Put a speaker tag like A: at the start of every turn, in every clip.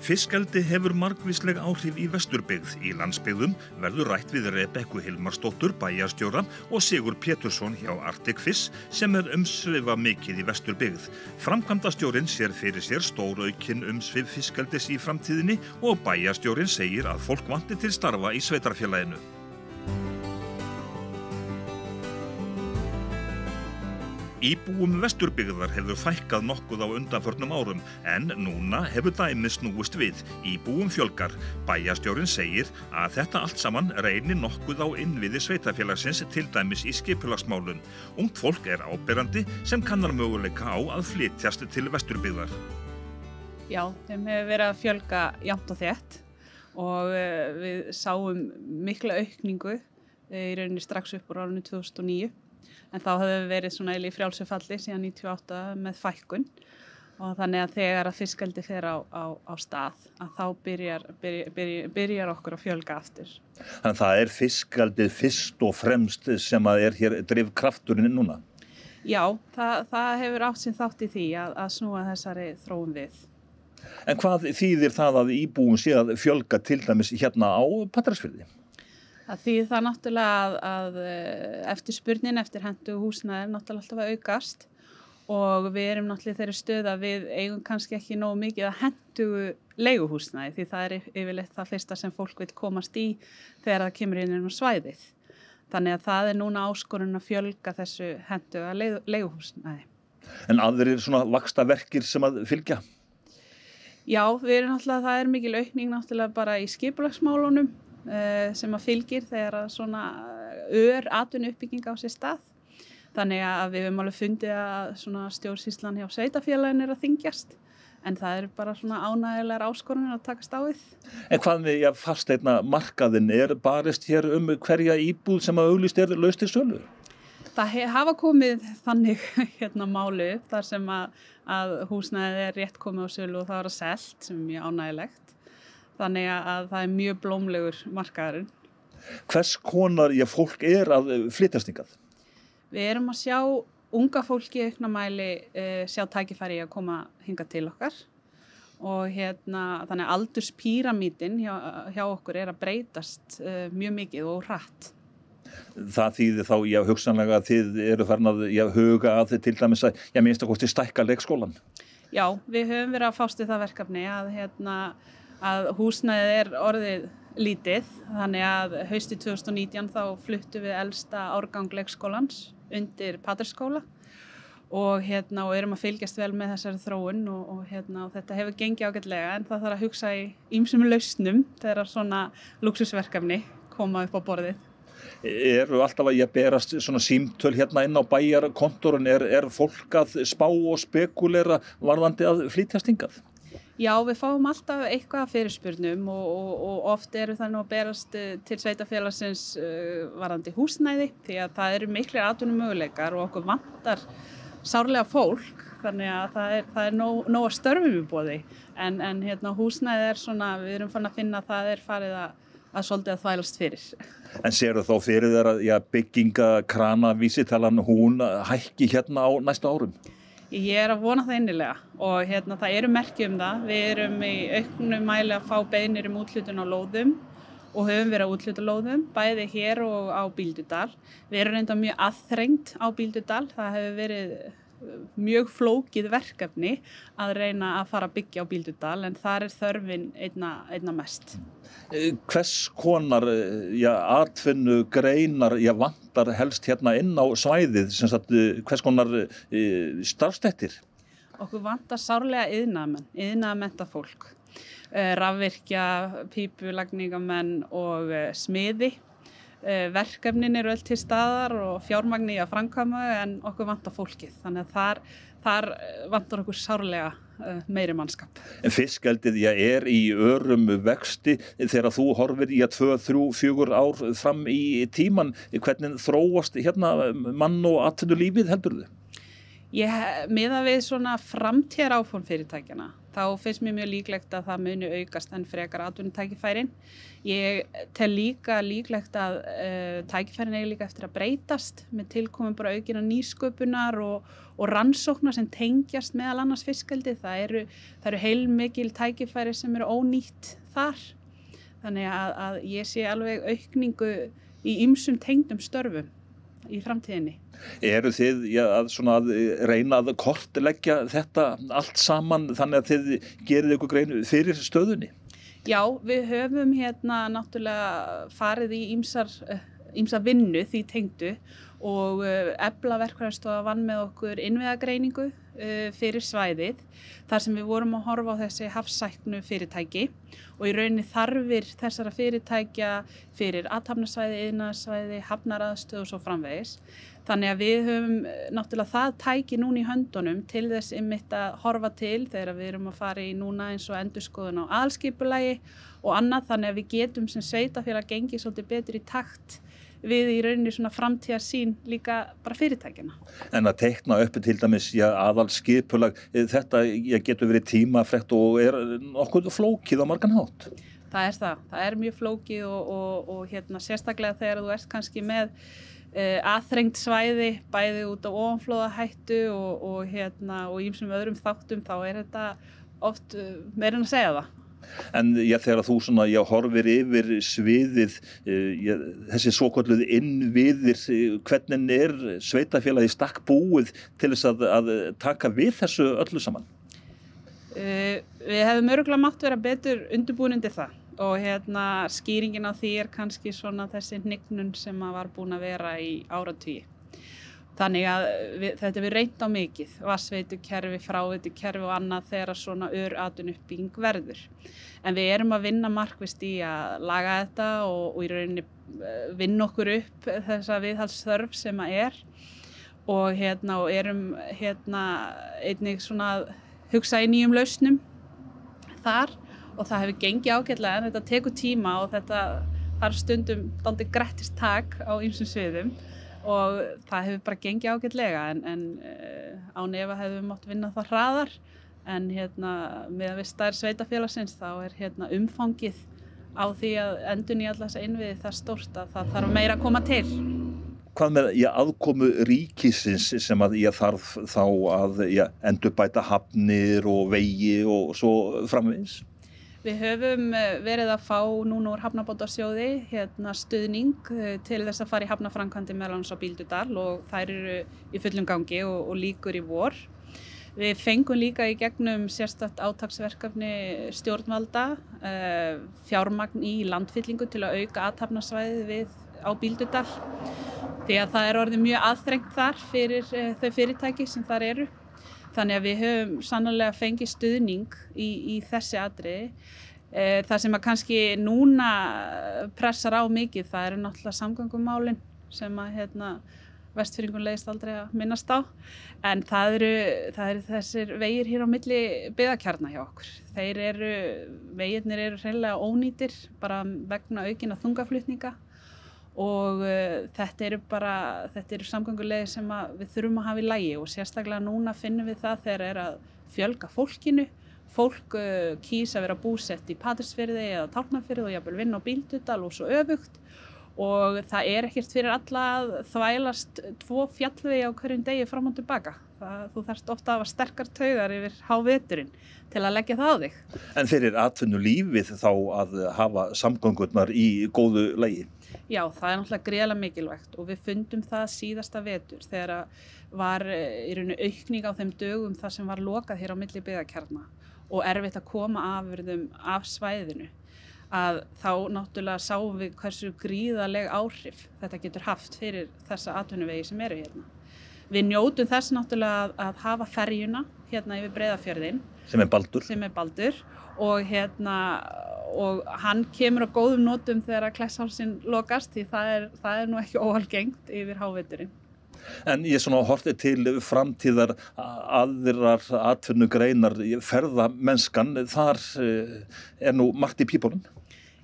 A: Fiskeldi hefur margvísleg áhrif í Vesturbyggð. Í landsbyggðum verður rætt við Rebekku Hilmarsdóttur bæjarstjóra og Sigur Pétursson hjá Arctic Fish sem umsvifa mikið í Vesturbyggð. Framkvæmdastjórinn sér fyrir sér stóraukin umsvif fiskeldis í framtíðinni og bæjarstjórinn segir að fólk vanti til starfa í sveitarfélaginu. Íbúum Vesturbyggðar hefur fækkað nokkuð á undanförnum árum en núna hefur dæmið snúist við. Íbúum fjölgar. Bæjarstjórinn segir að þetta allt saman reynir nokkuð á innviði sveitarfélagsins til dæmis í skipulagsmálum. Ungt fólk áberandi sem kannar möguleika á að flytjast til Vesturbyggðar.
B: Já, þeim hefur verið að fjölga jafnt og þétt og við sáum mikla aukningu í rauninni strax upp úr árinu 2009. En þá hefur við verið svona í frjálsu falli síðan 98 með fækkun og þannig að þegar að fiskeldi fer á stað að þá byrjar okkur að fjölga aftur.
C: Þannig að það fiskeldið fyrst og fremst sem að hér drifkrafturinn núna?
B: Já, það hefur átt sinn þátt í því að snúa þessari þróun við.
C: En hvað þýðir það að íbúum sé að fjölga til dæmis hérna á Patreksfirði?
B: Það þýðir það náttúrulega að eftirspurnin eftir hentugu húsnæði náttúrulega alltaf að aukast og við erum náttúrulega í þeirri stöð að við eigum kannski ekki nógu mikið að hentugu leiguhúsnæði því það yfirleitt það fyrsta sem fólk vil komast í þegar það kemur inn á svæðið. Þannig að það núna áskorun að fjölga þessu hentuga leiguhúsnæði.
C: En aðrir svona vaxtarverkir sem að fylgja?
B: Já, við erum náttúrulega, það mikil aukning náttúrulega bara í skipulagsmálunum sem að fylgir þegar að svona atvinnuuppbygging á sér stað. Þannig að við höfum alveg fundið að svona stjórnsýslan hjá sveitarfélaginu að þyngjast. En það bara svona ánægjulegar áskoranir að takast á við.
C: En hvað með fasteignamarkaðinn barist hér hverja íbúð sem að auglýst laus til sölu?
B: Það hafa komið þannig máli upp þar sem að húsnæðið rétt komið á sölu og það var selt sem mjög ánægjulegt. Þannig að það mjög blómlegur markaðurinn.
C: Hvers konar fólk að flytjast hingað?
B: Við erum að sjá unga fólki í auknum mæli sjá tækifæri í að koma hingað til okkar og þannig að aldurspíramídin hjá okkur að breytast mjög mikið og hratt.
C: Það þýðir þá hugsanlega að þið farin að huga að þið til dæmis að minnst að stækka leikskólann?
B: Já, við höfum verið að fást við það verkefni að húsnæðið orðið lítið, þannig að haustið 2019 þá fluttum við elsta árgang leikskólans undir Patreksskóla og erum að fylgjast vel með þessari þróun og þetta hefur gengið ágætlega en það þarf að hugsa í ýmsum lausnum þegar svona lúxusverkefni koma upp á borðið.
C: Eru alltaf að berast svona símtöl inn á bæjarkontorun, fólk að spá og spekulera varðandi að flytjast hingað?
B: Já, við fáum alltaf eitthvað fyrirspurnum og oft það nú að berast til sveitarfélagsins varðandi húsnæði því að það miklir atvinnumöguleikar og okkur vantar sárlega fólk þannig að það nóg að störfum í boði en húsnæði svona, við erum fann að finna að það farið að svolítið að þvælast fyrir.
C: En sérðu þá fyrir þér að byggingakranavísitalan hún hækki á næstu árum?
B: Ég að vona það innilega og það merki það. Við erum í auknum mæli að fá beiðnir úthlutun á lóðum og höfum verið að úthluta lóðum, bæði hér og á Bíldudal. Við erum reynda mjög aðþrengd á Bíldudal. Það hefur verið mjög flókið verkefni að reyna að fara að byggja á Bíldudal en þar þörfin einna mest.
C: Hvers konar atvinnugreinar vantar helst inn á svæðið, hvers konar starfsstéttir?
B: Okkur vantar sárlega iðnaðarmennta fólk, rafvirkja, pípulagningamenn og smiði. Verkefnin öll til staðar og fjármagni að framkvæma en okkur vantar fólkið, þannig að þar vantar okkur sárlega meiri mannskap.
C: En fiskeldið í örum vexti þegar þú horfir 2, 3, 4 ár fram í tíman, hvernig þróast mann og atvinnulífið heldurðu?
B: Ég miðað við svona framtíðaráform fyrirtækjanna, þá finnst mér mjög líklegt að það muni aukast en frekar atvinnutækifærin. Ég tel líka líklegt að tækifærin eigi líka eftir að breytast með tilkomin bara aukina nýsköpunar og rannsóknar sem tengjast meðal annars fiskeldi. Það eru heilmikil tækifæri sem eru ónýtt þar. Þannig að ég sé alveg aukningu í ýmsum tengdum störfum í framtíðinni.
C: Eru þið að reyna að kortleggja þetta allt saman þannig að þið gerið ykkur grein fyrir stöðunni?
B: Já, við höfum náttúrulega farið í ýmsa vinnu því tengdu og Efla verkfræðistofa vann með okkur innviðagreiningu fyrir svæðið þar sem við vorum að horfa á þessi hafsæknu fyrirtæki og í rauninni þarfir þessara fyrirtækja fyrir athafnasvæði, iðnaðarsvæði, hafnaraðstöð og svo framvegis. Þannig að við höfum náttúrulega það tæki núna í höndunum til þess einmitt að horfa til þegar við erum að fara í núna eins og endurskoðun á aðalskipulagi og annað þannig að við getum sem sveitarfélag gengið svolítið betur í takt við í rauninni svona framtíðarsýn líka bara fyrirtækjana.
C: En að teikna upp til dæmis aðalskipulag, þetta getur verið tímafrekt og nokkuð flókið á margan hátt.
B: Það er mjög flókið og sérstaklega þegar þú ert kannski með aðþrengt svæði bæði út á ofanflóðahættu og ýmsum öðrum þáttum þá er þetta oft meira en að segja það.
C: En þegar þú horfir yfir sviðið, þessi svokölluðu innviðir, hvernig sveitarfélagið stakk búið til þess að taka við þessu öllu saman?
B: Við hefðum örugglega mátt vera betur undirbúin undir það og skýringin á því kannski þessi hnignun sem var búin að vera í áratugi. Þannig að þetta við reynt á mikið, vatnsveitukerfi, fráveitukerfi og annað þegar svona atvinnuuppbygging verður. En við erum að vinna markvisst í að laga þetta og í rauninni vinna okkur upp þessa viðhaldsþörf sem og erum einnig svona að hugsa í nýjum lausnum þar og það hefur gengið ágætlega en þetta tekur tíma og þetta þarf stundum dálítið grettistak á ýmsum sviðum. Og það hefur bara gengið ágætlega en án efa hefur við mátt vinna það hraðar en með við stærð sveitarfélagsins þá umfangið á því að endurnýja alla þessa innviði það stórt að það þarf meira að koma til.
C: Hvað með aðkomu ríkisins sem að þarf þá að endurbæta hafnir og vegi og svo framvegis?
B: Við höfum verið að fá núna úr Hafnabótasjóði stuðning til þess að fara í hafnaframkvæmdir meðal annars á Bíldudal og þær eru í fullum gangi og lýkur í vor. Við fengum líka í gegnum sérstakt átaksverkefni stjórnvalda fjármagn í landfyllingu til að auka athafnasvæðið á Bíldudal því að það er orðið mjög aðþrengt þar fyrir þau fyrirtæki sem þar eru. Þannig að við höfum sannarlega fengið stuðning í þessi atriði. Það sem að kannski núna pressar á mikið, það eru náttúrulega samgöngumálin sem að Vestfirðingum leiðist aldrei að minnast á. En það eru þessir vegir hér á milli byggðakjarna hjá okkur. Vegirnir eru hreinlega ónýtir bara vegna aukinna þungaflutninga. Og þetta eru samgönguleiðir sem við þurfum að hafa í lagi og sérstaklega núna finnum við það þegar að fjölga fólkinu. Fólk kýs að vera búsett í Patreksfirði eða Tálknafirði og jafnvel vinna á Bíldudal og svo öfugt. Og það ekkert fyrir alla að þvælast 2 fjallvegi á hverjum degi fram og tilbaka. Þú þarft ofta að hafa sterkar taugar yfir háveturinn til að leggja það á þig.
C: En fyrir atvinnulífið þá að hafa samgöngurnar í góðu lagi?
B: Já, það náttúrulega gríðarlega mikilvægt og við fundum það síðasta vetur þegar var í rauninni aukning á þeim dögum þar sem var lokað hér á milli byggðakjarna og erfitt að koma afurðum af svæðinu. Að þá náttúrulega sáum við hversu gríðarleg áhrif þetta getur haft fyrir þessa atvinnuvegi sem eru hérna. Við njótum þess náttúrulega að hafa ferjuna yfir Breiðafjörðinn
C: sem Baldur.
B: Og hann kemur á góðum notum þegar að Klettshálsinn lokast því það er nú ekki óalgengt yfir háveturinn.
C: En ég horfði til framtíðar aðrar atvinnugreinar, ferðamennskan, þar nú margt í pípunum?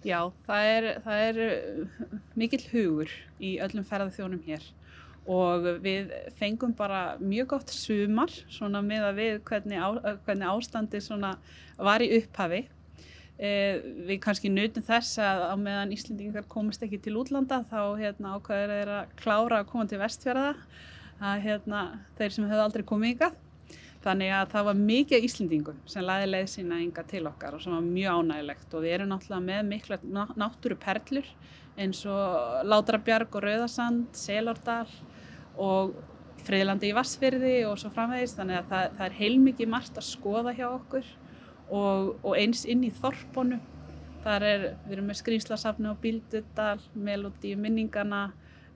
B: Já, það er mikill hugur í öllum ferðaþjónum hér og við fengum bara mjög gott sumar svona miðað við hvernig ástandið svona var í upphafi. Við kannski nutum þess að á meðan Íslendingar komast ekki til útlanda þá ákveður þeir að klára að koma til Vestfjarða, þeir sem höfðu aldrei komið hingað. Þannig að það var mikið Íslendingum sem lagði leið sína hingað til okkar og sem var mjög ánægjulegt og við erum náttúrulega með miklar náttúruperlur eins og Látrabjarg og Rauðasand, Selárdal og Friðlandi í Vatnsfirði og svo framvegis, þannig að það er heilmikið margt að skoða hjá okkur og eins inn í þorpunum. Við erum með skrýmslasafni á Bíldudal, Melódíu minningana,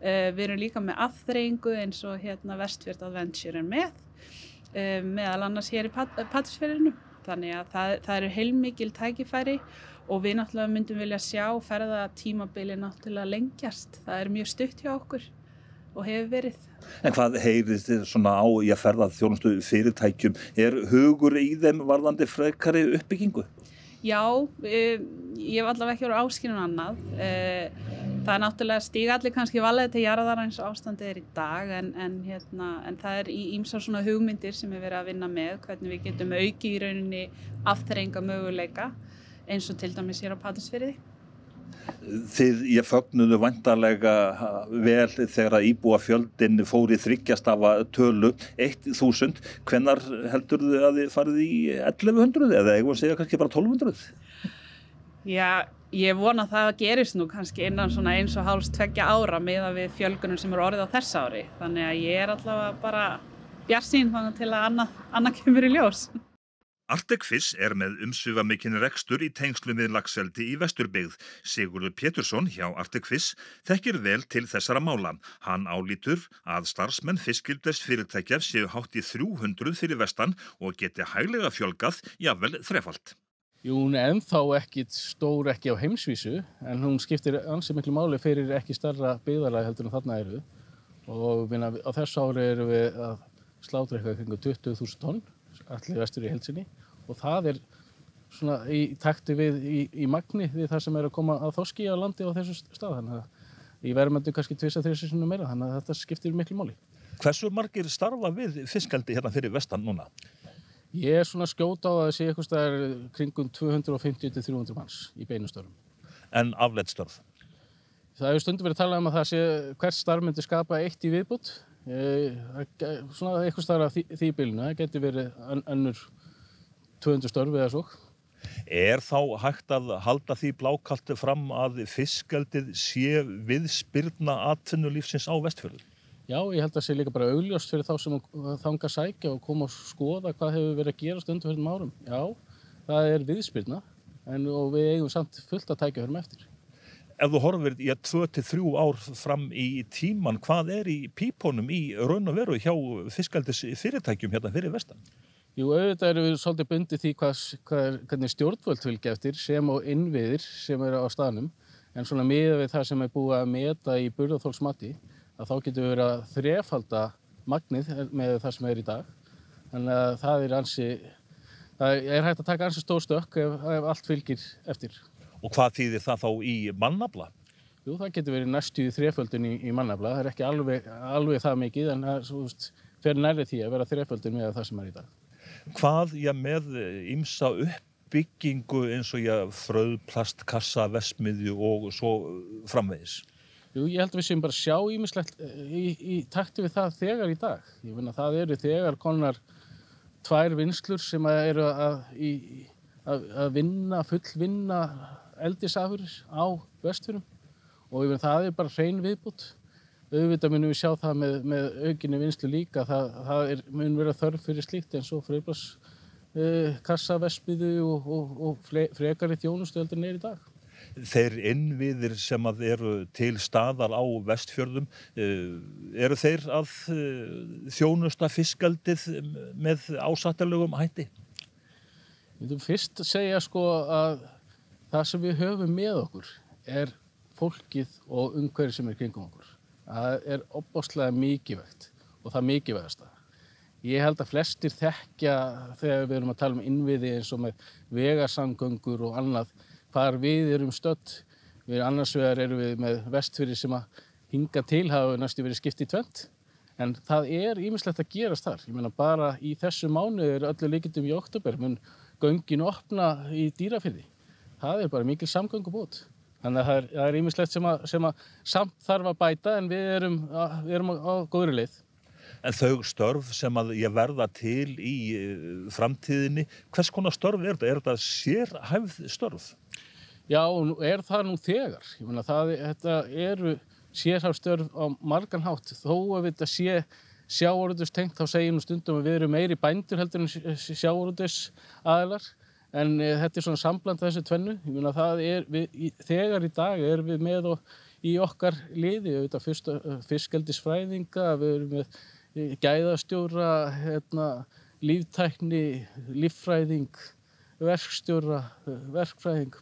B: við erum líka með afþreyingu eins og Vestfjörð Adventure með, meðal annars hér í Patreksfirðinum. Þannig að það eru heilmikil tækifæri og við náttúrulega myndum vilja sjá ferðatímabilið náttúrulega lengjast. Það er mjög stutt hjá okkur og hefur verið.
C: En hvað heyrið þið svona á í að ferðaþjónustu fyrirtækjum? Er hugur í þeim varðandi frekari uppbyggingu?
B: Já, ég hef allavega ekki verið áskynjun annað. Það er náttúrulega stíga allir kannski valið til jarðar eins og ástandið er í dag en það er í ýmsar svona hugmyndir sem er verið að vinna með hvernig við getum aukið í rauninni afþreyinga möguleika eins og til dæmis hér á Patreksfirði.
C: Ég fögnuðu væntanlega vel þegar að íbúafjöldin fór í 3 stafa tölu 1000. Hvenær heldurðu að þið farið í 1100 eða eigum að segja kannski bara 1200?
B: Já, ég vona að það gerist nú kannski innan svona 1,5–2 ára miðað við fjölgunum sem eru orðið á þessa ári. Þannig að ég er allavega bara bjartsýn þannig til að annað kemur í ljós.
A: Arctic Fish er með umsvifamikinn rekstur í tengslum við laxeldi í Vesturbyggð. Sigurður Pétursson hjá Arctic Fish þekkir vel til þessara mála. Hann álítur að starfsmenn fiskildis fyrirtækja séu hátt í 300 fyrir vestan og geti hæglega fjölgað, jafnvel þrefalt.
D: Jú, hún er ennþá ekki stór ekki á heimsvísu, en hún skiptir ansi miklu máli fyrir ekki stærra byggðarlag heldur en þarna eru. Og á þessu ári erum við að slátra eitthvað kringum 20.000 tonn, allir vestur í heildsinni. Og það er svona í takti við í magni við það sem er að koma að þorski á landi á þessu stað. Þannig að í verðmætum kannski 2–3 sinnum meira, þannig að þetta skiptir miklu máli.
C: Hversu margir starfa við fiskeldi hérna fyrir vestan núna?
D: Ég er svona skjót á að það sé eitthvað staðar kringum 250–300 manns í beinustörfum.
C: En afleidd störf?
D: Það hefur stundum verið að tala um að það sé hvert starf myndi skapa 1 í viðbót. Svona eitthvað staðar af því bilinu. Það getur verið önnur 200 störf eða svo.
C: Er þá hægt að halda því blákalt fram að fiskeldið sé viðspyrna atvinnulífsins á Vestfjörðum?
D: Já, ég held að það sé líka bara augljóst fyrir þá sem þangað sækja og koma og skoða hvað hefur verið að gerast undanfarnum árum. Já, það er viðspyrna og við eigum samt fullt að tækja hörum eftir.
C: Ef þú horfir í 2–3 ár fram í tíman, hvað er í pípunum í raun og veru hjá fiskeldis fyrirtækjum hérna fyrir vestan?
D: Jú, auðvitað erum við svolítið bundið því hvernig stjórnvöld fylgja eftir sem og innviðir sem eru á staðnum. En svona miðað við það sem er búið að meta í burðarþolsmati, að þá getum við verið að þrefalda magnið með það sem er í dag. Þannig að það er hægt að taka ansi stór stökk ef allt fylgir eftir.
C: Og hvað þýðir það þá í mannafla?
D: Jú, það getur verið næstu þreföldun í mannafla. Það er ekki alveg það mikið, en það fer nærri því að vera þreföldun með það sem er í dag.
C: Hvað með ýmsa uppbyggingu eins og fröð, plastkassa, verksmiðju og svo framvegis?
D: Jú, ég held að við séum bara sjá ýmislegt í takti við það þegar í dag. Ég finna það eru þegar komnar 2 vinnslur sem eru að fullvinna eldisafurðir á Vestfjörðum og ég finna það er bara hrein viðbót. Auðvitað munum við sjá það með aukinni vinnslu líka. Það mun vera þörf fyrir slíkt eins og freyðplastkassa, verksmiðju og frekari þjónustu heldur en er í dag.
C: Þeir innviðir sem eru til staðar á Vestfjörðum, eru þeir að þjónusta fiskeldið með ásættanlegum hætti?
D: Ég myndum fyrst segja að það sem við höfum með okkur er fólkið og umhverfið sem er kringum okkur. Það er ofboðslega mikilvægt og það mikilvægasta. Ég held að flestir þekkja þegar við erum að tala um innviði eins og með vegasamgöngur og annað hvar við erum stödd. Annars vegar erum við með Vestfirði sem að hinga til hafa næstu verið skipt í tvennt En það ýmislegt að gerast þar. Ég meina bara í þessu mánuði öllu líkindum í október mun göngin opna í Dýrafirði. Það bara mikil samgöngubót. Þannig að það ýmislegt sem að samt þarf að bæta en við erum á góðri leið.
C: En þau störf sem að ég verða til í framtíðinni, hvers konar störf er þetta? Er þetta sérhæfð störf?
D: Já, það nú þegar. Ég meina þetta eru sérhæfð störf á margan hátt. Þó að þetta sé sjávarútvegstengt, þá segjum við stundum að við erum meiri bændur heldur en sjávarútvegsaðilar. En þetta svona sambland þessu tvennu. Ég meina þegar í dag erum við með í okkar liði, auðvitað fiskeldisfræðinga, við erum með gæðastjóra, líftækni, líffræðing, verkstjóra, verkfræðing,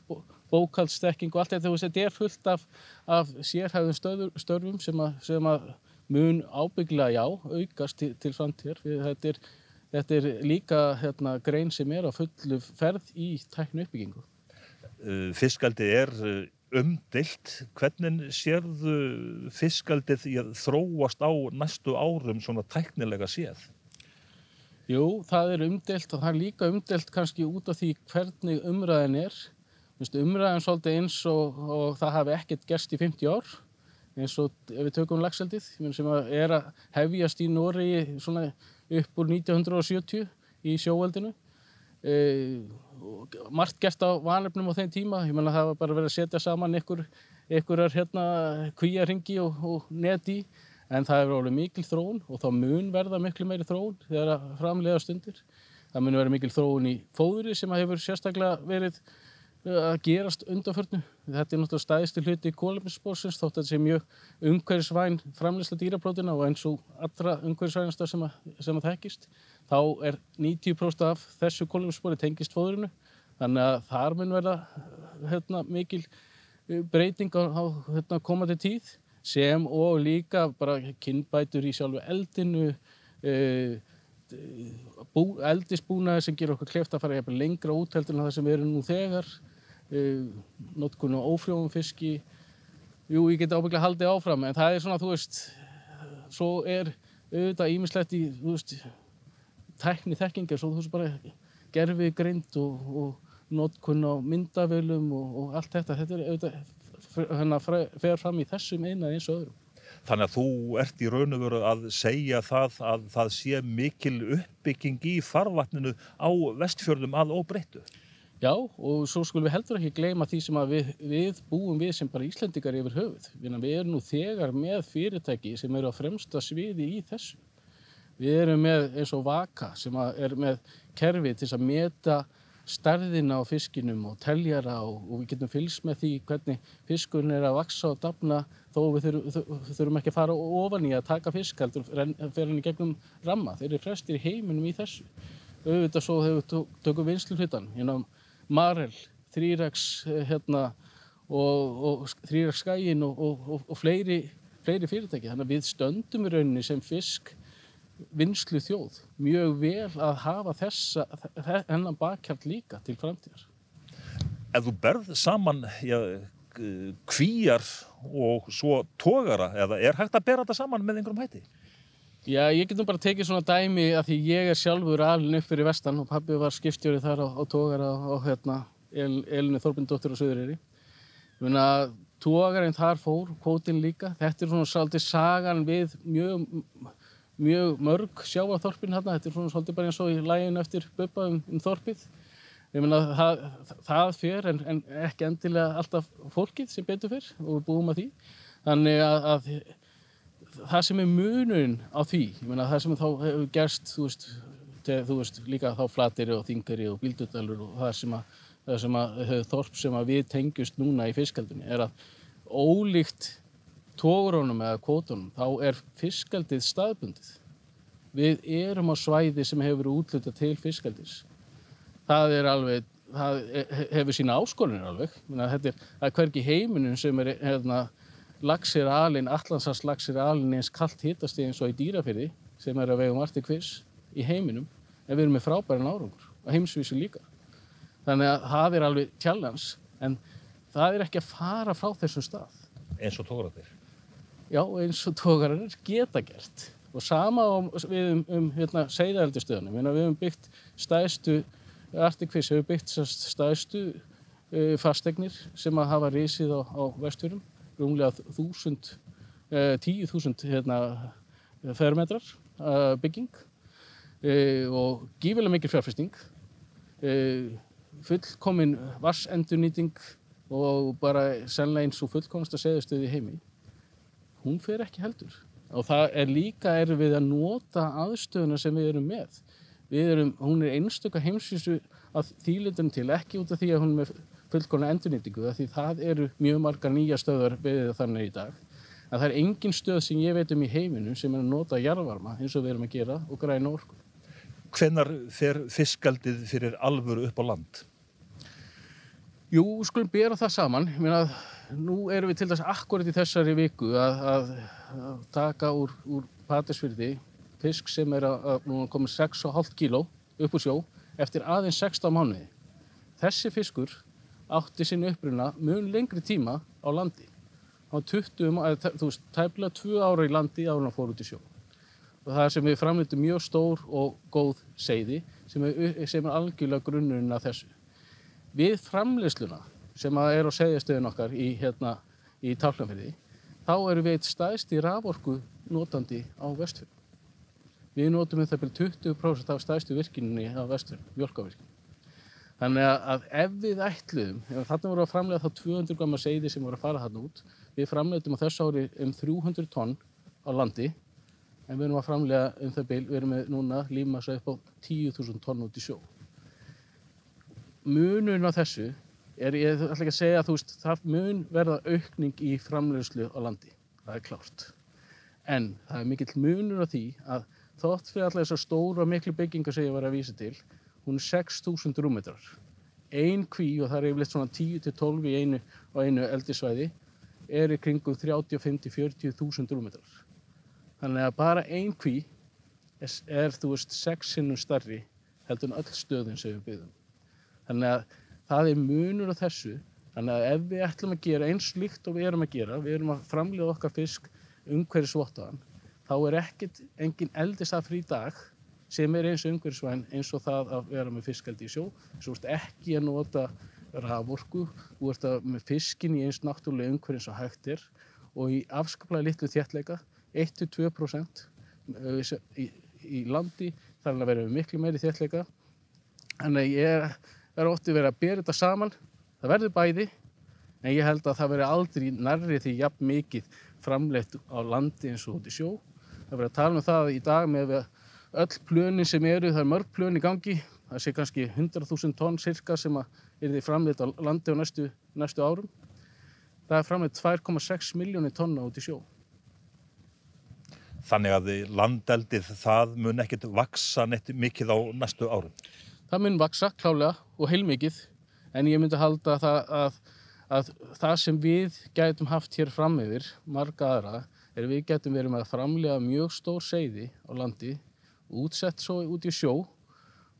D: bókhaldsþekking og allt þetta. Þetta fullt af sérhæfðum störfum sem að mun ábyggilega aukast til framtíðar. Þetta líka grein sem á fullu ferð í tækniuppbyggingu.
C: Fiskeldi umdeilt. Hvernig sérðu fiskaldið þróast á næstu árum svona tæknilega séð?
D: Jú, það umdeilt og það líka umdeilt kannski út af því hvernig umræðan Umræðan svolítið eins og það hafi ekkert gerst í 50 ár, eins og ef við tökum laxeldið, sem að hefjast í Noregi svona upp úr 1970 í sjóeldinu. Margt gert á vanefnum á þeim tíma. Ég meina það var bara verið að setja saman einhverjar kvíahringi og net í, en það hefur orðið mikil þróun og þá mun verða miklu meiri þróun þegar framleiða stundir. Það mun vera mikil þróun í fóðri sem hefur sérstaklega verið að gerast undanförnu. Þetta náttúrulega stærsti hluti kolefnissporsins, þótt að þetta sé mjög umhverfisvæn framleiðsla dýrapróteina og eins og allra umhverfisvænasta sem að þekkist. Þá 90% af þessu kolefnisspori tengist fóðrinu. Þannig að þar mun verða mikil breyting á komandi tíð, sem og líka bara kynbætur í sjálfu eldinu, eldisbúnaði sem gerir okkur kleift að fara jafnvel lengra út heldur en það sem við erum nú þegar, notkun á ófrjóum fiski. Jú, ég geti ábyggilega haldið áfram, en það svona, svo auðvitað ýmislegt í, tækniþekking, svo bara gervigreind og notkun á myndavélum og allt þetta. Þetta auðvitað fer fram í þessum eina eins og öðrum.
C: Þannig að þú ert í raun og veru að segja að það sé mikil uppbygging í farvatninu á Vestfjörðum að óbreyttu.
D: Já, og svo skulum við heldur ekki gleyma því sem að við búum við sem bara Íslendingar yfir höfuð. Við erum nú þegar með fyrirtæki sem eru á fremsta sviði í þessu. Við erum með eins og Vaka sem með kerfi til að meta stærðina á fiskinum og teljara og við getum fylgst með því hvernig fiskurinn að vaxa og dafna þó við þurfum ekki að fara ofan í að taka fisk heldur fer hann í gegnum ramma. Þeir eru flestir í heiminum í þessu. Auðvitað svo þegar við tökum vinnsluhlutann, marel, þrírex og þrírex skæin og fleiri fyrirtæki. Þannig að við stöndum í rauninni sem fiskvinnslu þjóð mjög vel að hafa þennan bakhjarl líka til framtíðar.
C: Ef þú berð saman kvíar og svo togara, eða hægt að bera þetta saman með einhverjum hætti?
D: Já, ég get nú bara tekið svona dæmi að því ég sjálfur alinn upp fyrir vestan og pabbi var skipstjóri þar á togara og Elínu Þorbjörnsdóttur á Suðureyri. Ég meina, togarinn þar fór, kvótinn líka. Þetta svona svolítið sagan við mjög mörg sjávarþorpin þarna. Þetta svona svolítið bara eins og í laginu eftir Bubba þorpið. Ég meina, það fer en ekki endilega alltaf fólkið sem betur fer og við búum að því. Þannig að það sem munurinn á því, ég meina það sem þá hefur gerst, þú veist líka þá Flateyri og Þingeyri og Bíldudalur og það sem þorp sem við tengjumst núna í fiskeldinu að ólíkt togurónum eða kvótunum, þá fiskeldið staðbundið. Við erum á svæði sem hefur úthlutað til fiskeldis. Það hefur sína áskoranir alveg. Það hvergi í heiminum sem laxir alinn, Atlantshafslaxir alinn eins kalt hitastig eins og í Dýrafirði sem að vegum Arctic Fish í heiminum, en við erum með frábæran árangur á heimsvísu líka. Þannig að það alveg challenge, en það ekki að fara frá þessum stað.
C: Eins og togararnir?
D: Já, eins og togararnir geta gert. Og sama við seiðaeldisstöðunum. Við höfum byggt stærstu, Arctic Fish hefur byggt stærstu fasteignir sem hafa risið á Vestfjörðum, rúmlega 10.000 fermetrar bygging og gífurlega mikil fjárfesting, fullkomin vatnsendurnýting og bara sennilega eins og fullkomnasta seiðastöð í heimi. Hún fer ekki heldur. Og það líka við að nota aðstöðuna sem við erum með. Hún einstök á heimsvísu að því leytinu til, ekki út af því að hún með fullkomna endurnýtingu, því það eru mjög margar nýjar stöðvar byggðar þannig í dag. En það engin stöð sem ég veit í heiminum sem að nota jarðvarma eins og við erum að gera og græna orku.
C: Hvenær fer fiskeldið fyrir alvöru upp á land?
D: Jú, skulum bera það saman. Ég meina, nú erum við til dæmis akkúrat í þessari viku að taka úr Patreksfirði fisk sem nú komið 6,5 kíló upp úr sjó eftir aðeins 16 mánuði. Þessi fiskur átti sinn uppruna mun lengri tíma á landi. Hann var tæplega 2 ára í landi áður en hann fór út í sjó. Og það sem við framleiddum mjög stór og góð seiði sem algjörlega grunnurinn að þessu. Við framleiðsluna sem á seiðastöðin okkar í Tálknafirði, þá erum við eitt stærsti raforku notandi á Vestfjörðum. Við notum það bil 20% af stærstu virkjuninni á Vestfjörðum, mjólkurvirkjun. Þannig að ef við ætluðum, þarna voru að framleiða þá 200 gramma seiði sem voru að fara þarna út, við framleiddum á þessu ári 300 tonn á landi, en við erum að framleiða það bil, við erum með núna lífmassa upp á 10.000 tonn út í sjó. Munurinn á þessu ég ætla ekki að segja að það mun verða aukning í framleiðslu á landi, það klárt. En það mikill munur á því að þótt fyrir allar þessar stóru og miklu byggingar sem ég var að vísa til, hún 6.000 rúmmetrar. Ein kví, og það yfirleitt svona 10-12 á einu eldissvæði, í kringum 35-40.000 rúmmetrar. Þannig að bara ein kví 6 sinnum stærri heldur en öll stöðin sem við byggðum. Þannig að það munur á þessu. Þannig að ef við ætlum að gera eins líkt og við erum að gera, við erum að framleiða okkar fisk umhverfisvottaðan, þá engin eldisafri í dag sem eins umhverfisvæn eins og það að vera með fiskeldi í sjó. Þú ert ekki að nota raforku, þú ert með fiskinn í eins náttúrulega umhverfi eins og hægt og í afskaplega litlu þéttleika, 1-2% í landi, þannig að vera með miklu meiri þéttleika. Þannig að oft verið að bera þetta saman, það verður bæði, en ég held að það verður aldrei nærri því jafn mikið framleitt á landi eins og út í sjó. Það verður að tala það í dag með öll plönin sem það mörg plön í gangi, það sé kannski 100.000 tonn cirka sem yrði framleitt á landi á næstu árum. Það framleitt 2,6 milljónir tonna út í sjó.
C: Þannig að landeldið, það mun ekkert vaksa neitt mikið á næstu árum?
D: Það mun vaksa klálega og heilmikið, en ég myndi halda að það sem við gætum haft hér fram yfir, marga aðra, við gætum verið með að framleiða mjög stór seiði á landi, útsett svo út í sjó,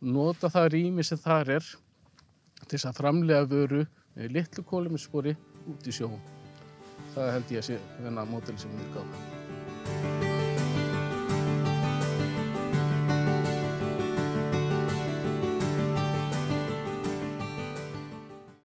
D: nota það rými sem þar til þess að framleiða vöru með litlu kolefnisspori út í sjó. Það held ég að sé módel sem við gáum.